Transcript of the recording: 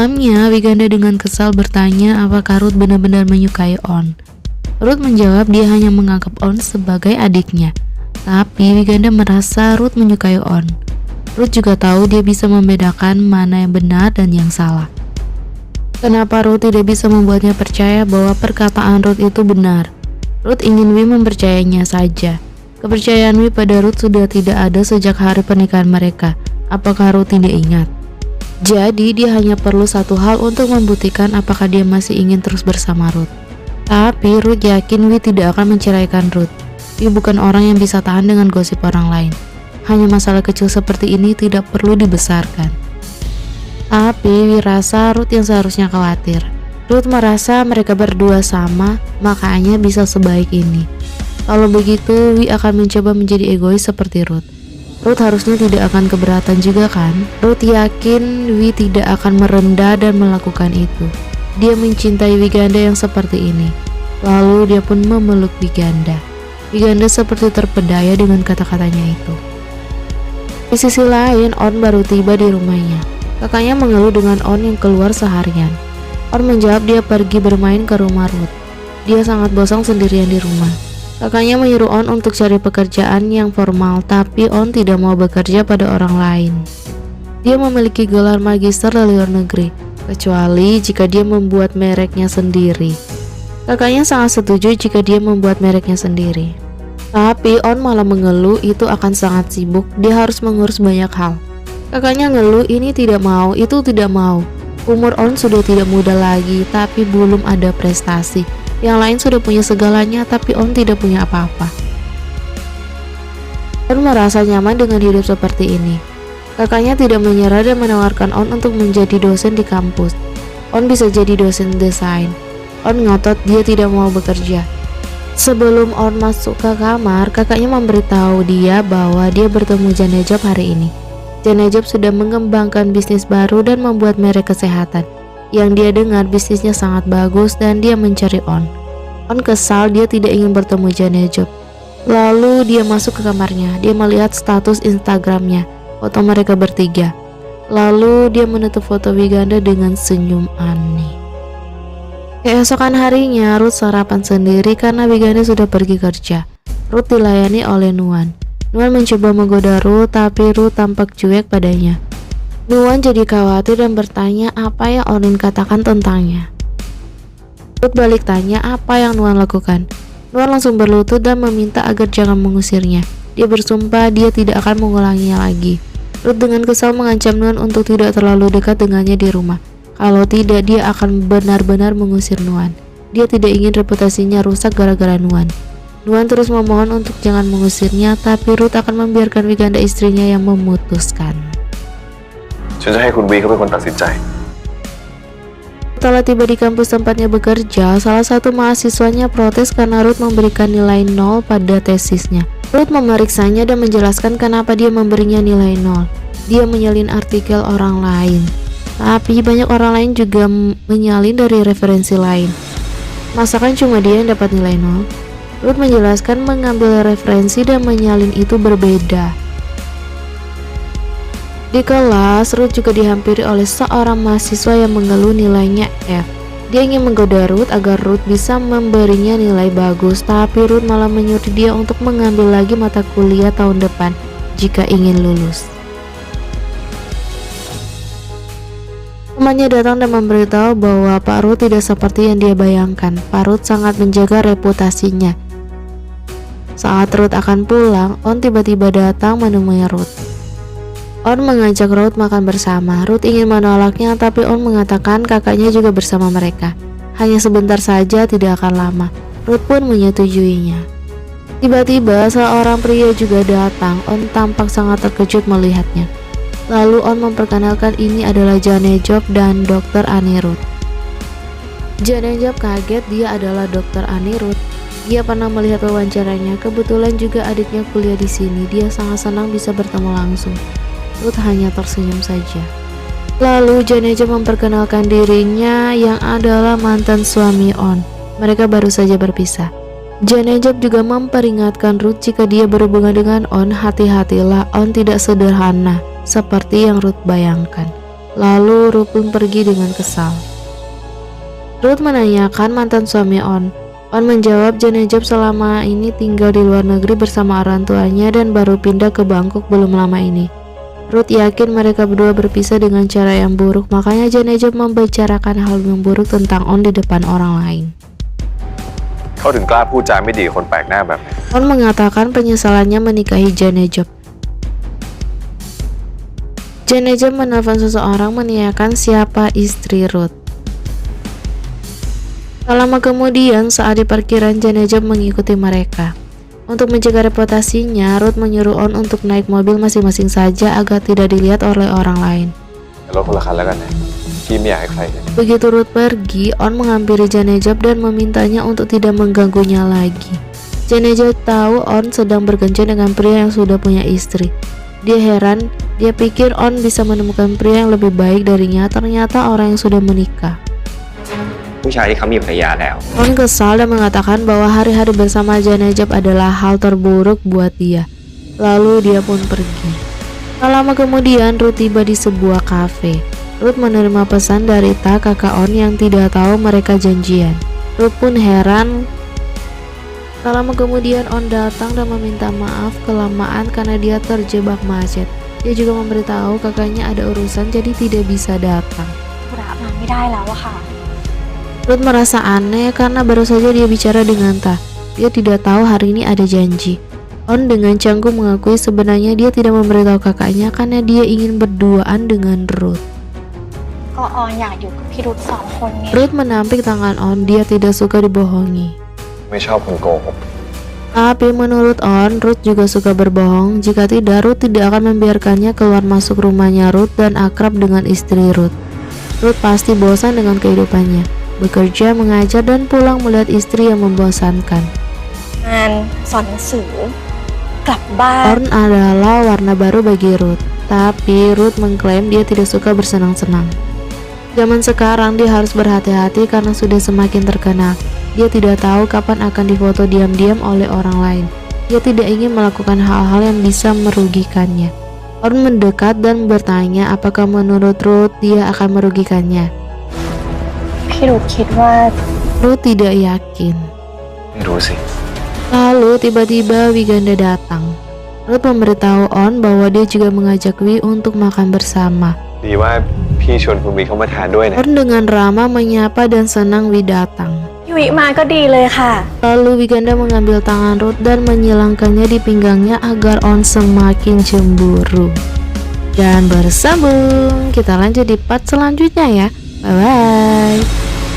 Malamnya, Wiganda dengan kesal bertanya apakah Ruth benar-benar menyukai On. Ruth menjawab dia hanya menganggap On sebagai adiknya. Tapi Wiganda merasa Ruth menyukai On. Ruth juga tahu dia bisa membedakan mana yang benar dan yang salah. Kenapa Ruth tidak bisa membuatnya percaya bahwa perkataan Ruth itu benar? Ruth ingin Wi mempercayainya saja. Kepercayaan Wi pada Ruth sudah tidak ada sejak hari pernikahan mereka. Apakah Ruth tidak ingat? Jadi dia hanya perlu satu hal untuk membuktikan apakah dia masih ingin terus bersama Ruth. Tapi Ruth yakin Wi tidak akan menceraikan Ruth. Wi bukan orang yang bisa tahan dengan gosip orang lain. Hanya masalah kecil seperti ini tidak perlu dibesarkan. Tapi Wi rasa Ruth yang seharusnya khawatir. Ruth merasa mereka berdua sama, makanya bisa sebaik ini. Kalau begitu Wi akan mencoba menjadi egois seperti Ruth. Ruth harusnya tidak akan keberatan juga kan? Ruth yakin Wi tidak akan merendah dan melakukan itu. Dia mencintai Wiganda yang seperti ini. Lalu dia pun memeluk Wiganda. Wiganda seperti terpedaya dengan kata-katanya itu. Di sisi lain, On baru tiba di rumahnya. Kakaknya mengeluh dengan On yang keluar seharian. On menjawab dia pergi bermain ke rumah Ruth. Dia sangat bosan sendirian di rumah. Kakaknya menyuruh On untuk cari pekerjaan yang formal, tapi On tidak mau bekerja pada orang lain. Dia memiliki gelar magister dari luar negeri, kecuali jika dia membuat mereknya sendiri. Kakaknya sangat setuju jika dia membuat mereknya sendiri. Tapi On malah mengeluh itu akan sangat sibuk, dia harus mengurus banyak hal. Kakaknya ngeluh ini tidak mau, itu tidak mau. Umur On sudah tidak muda lagi, tapi belum ada prestasi. Yang lain sudah punya segalanya, tapi On tidak punya apa-apa. On merasa nyaman dengan hidup seperti ini. Kakaknya tidak menyerah dan menawarkan On untuk menjadi dosen di kampus. On bisa jadi dosen desain. On ngotot dia tidak mau bekerja. Sebelum On masuk ke kamar, kakaknya memberitahu dia bahwa dia bertemu Janejop hari ini. Janejop sudah mengembangkan bisnis baru dan membuat merek kesehatan. Yang dia dengar bisnisnya sangat bagus dan dia mencari On. On kesal, dia tidak ingin bertemu Janejop. Lalu dia masuk ke kamarnya. Dia melihat status Instagramnya, foto mereka bertiga. Lalu dia menutup foto Wiganda dengan senyum aneh. Keesokan harinya, Ruth sarapan sendiri karena Wiganda sudah pergi kerja. Ruth dilayani oleh Nuan. Nuan mencoba menggoda Ruth, tapi Ruth tampak cuek padanya. Nuan jadi khawatir dan bertanya apa yang Orin katakan tentangnya. Ruth balik tanya apa yang Nuan lakukan. Nuan langsung berlutut dan meminta agar jangan mengusirnya. Dia bersumpah dia tidak akan mengulanginya lagi. Ruth dengan kesal mengancam Nuan untuk tidak terlalu dekat dengannya di rumah. Kalau tidak, dia akan benar-benar mengusir Nuan. Dia tidak ingin reputasinya rusak gara-gara Nuan. Nuan terus memohon untuk jangan mengusirnya, tapi Ruth akan membiarkan Wiganda istrinya yang memutuskan. Setelah tiba di kampus tempatnya bekerja, salah satu mahasiswanya protes karena Ruth memberikan nilai 0 pada tesisnya. Ruth memeriksanya dan menjelaskan kenapa dia memberinya nilai 0. Dia menyalin artikel orang lain. Tapi banyak orang lain juga menyalin dari referensi lain. Masakan cuma dia yang dapat nilai 0? Ruth menjelaskan mengambil referensi dan menyalin itu berbeda. Di kelas, Ruth juga dihampiri oleh seorang mahasiswa yang mengeluh nilainya F. Dia ingin menggoda Ruth agar Ruth bisa memberinya nilai bagus, tapi Ruth malah menyuruh dia untuk mengambil lagi mata kuliah tahun depan jika ingin lulus. Temannya datang dan memberitahu bahwa Pak Ruth tidak seperti yang dia bayangkan. Pak Ruth sangat menjaga reputasinya. Saat Ruth akan pulang, On tiba-tiba datang menemui Ruth. On mengajak Ruth makan bersama. Ruth ingin menolaknya, tapi On mengatakan kakaknya juga bersama mereka. Hanya sebentar saja, tidak akan lama. Ruth pun menyetujuinya. Tiba-tiba seorang pria juga datang. On tampak sangat terkejut melihatnya. Lalu On memperkenalkan ini adalah Janejop dan Dr. Anirudh. Janejop kaget, dia adalah Dr. Anirudh. Dia pernah melihat wawancaranya. Kebetulan juga adiknya kuliah di sini. Dia sangat senang bisa bertemu langsung. Ruth hanya tersenyum saja. Lalu Janejop memperkenalkan dirinya yang adalah mantan suami On. Mereka baru saja berpisah. Janejop juga memperingatkan Ruth jika dia berhubungan dengan On, hati-hatilah, On tidak sederhana seperti yang Ruth bayangkan. Lalu Ruth pun pergi dengan kesal. Ruth menanyakan mantan suami On. On menjawab Janejab selama ini tinggal di luar negeri bersama orang tuanya dan baru pindah ke Bangkok belum lama ini. Ruth yakin mereka berdua berpisah dengan cara yang buruk, makanya Janejab membicarakan hal yang buruk tentang On di depan orang lain. เขาถึงกล้าพูดจาไม่ดีกับคนแปลกหน้าแบบนี้ On mengatakan penyesalannya menikahi Janejab. Janejab menelpon seseorang menanyakan siapa istri Ruth. Tak lama kemudian, saat di parkiran, Janejab mengikuti mereka. Untuk menjaga reputasinya, Ruth menyuruh On untuk naik mobil masing-masing saja agar tidak dilihat oleh orang lain. รถคนละคันแล้วกันนะพี่ไม่อยากให้ใครเห็น Begitu Ruth pergi, On menghampiri Janejab dan memintanya untuk tidak mengganggunya lagi. Janejab tahu On sedang berkencan dengan pria yang sudah punya istri. Dia heran, dia pikir On bisa menemukan pria yang lebih baik darinya, ternyata orang yang sudah menikah. ผู้ชายที่เขามีภรรยาแล้ว On kesal dan mengatakan bahwa hari-hari bersama Janejab adalah hal terburuk buat dia. Lalu dia pun pergi. Tak lama kemudian Ruth tiba di sebuah kafe. Ruth menerima pesan dari Ta, kakak On yang tidak tahu mereka janjian. Ruth pun heran. Tak lama kemudian On datang dan meminta maaf kelamaan karena dia terjebak macet. Dia juga memberitahu kakaknya ada urusan jadi tidak bisa datang. ธุระมาไม่ได้แล้วอะค่ะ Ruth merasa aneh karena baru saja dia bicara dengan Ta. Dia tidak tahu hari ini ada janji. On dengan canggung mengakui sebenarnya dia tidak memberitahu kakaknya karena dia ingin berduaan dengan Ruth. ก็ออนอยากอยู่กับพี่รุธสองคนไง Ruth menampik tangan On, dia tidak suka dibohongi. ไม่ชอบคนโกหก Tapi menurut On, Ruth juga suka berbohong. Jika tidak, Ruth tidak akan membiarkannya keluar masuk rumahnya Ruth dan akrab dengan istri Ruth. Ruth pasti bosan dengan kehidupannya, bekerja, mengajar, dan pulang melihat istri yang membosankan. งานสอนหนังสือกลับบ้าน On adalah warna baru bagi Ruth, tapi Ruth mengklaim dia tidak suka bersenang-senang. Zaman sekarang dia harus berhati-hati karena sudah semakin terkenal. Dia tidak tahu kapan akan difoto diam-diam oleh orang lain. Dia tidak ingin melakukan hal-hal yang bisa merugikannya. On mendekat dan bertanya apakah menurut Ruth dia akan merugikannya. พี่รุธคิดว่า Ruth tidak yakin. ไม่รู้สิ Lalu tiba-tiba Wiganda datang. Ruth memberitahu On bahwa dia juga mengajak Wi untuk makan bersama. ดีว่าพี่ชวนคุณวีเข้ามาทานด้วยนะ On dengan ramah menyapa dan senang Wi datang. พี่วิมาก็ดีเลยค่ะ Lalu Wiganda mengambil tangan Ruth dan menyilangkannya di pinggangnya agar On semakin cemburu. Dan bersambung, kita lanjut di part selanjutnya ya. Bye bye.